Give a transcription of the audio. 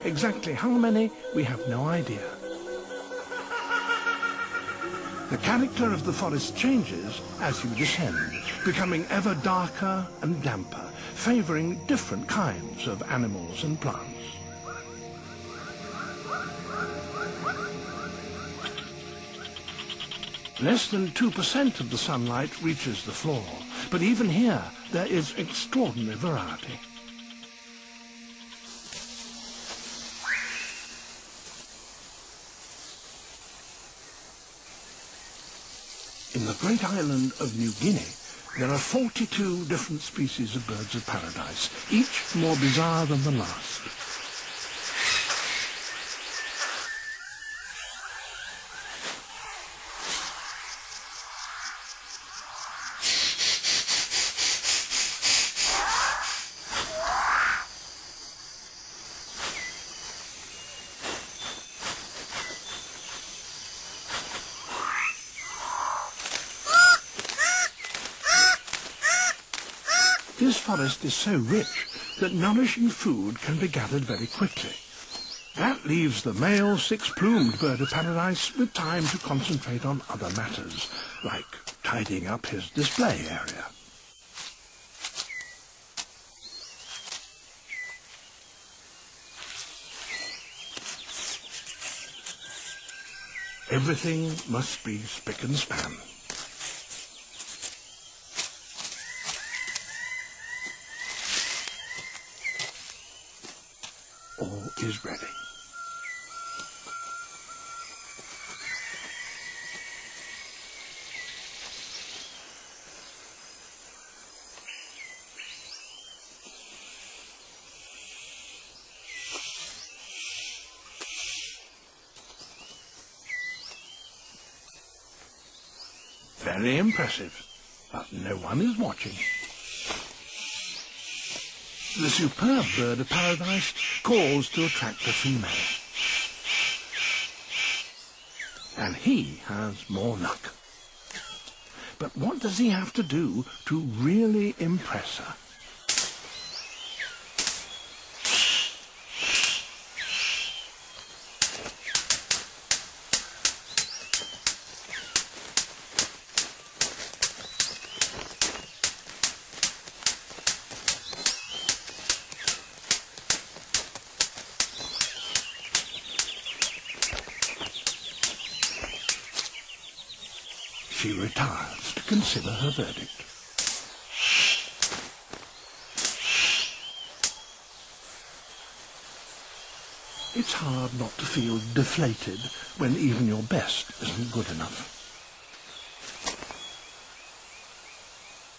Exactly how many, we have no idea. The character of the forest changes as you descend, becoming ever darker and damper, favouring different kinds of animals and plants. Less than 2% of the sunlight reaches the floor, but even here there is extraordinary variety. In the great island of New Guinea, there are 42 different species of birds of paradise, each more bizarre than the last. This forest is so rich that nourishing food can be gathered very quickly. That leaves the male six-plumed bird of paradise with time to concentrate on other matters, like tidying up his display area. Everything must be spick and span. All is ready. Very impressive, but no one is watching. The superb bird of paradise calls to attract a female. And he has more luck. But what does he have to do to really impress her? She retires to consider her verdict. It's hard not to feel deflated when even your best isn't good enough.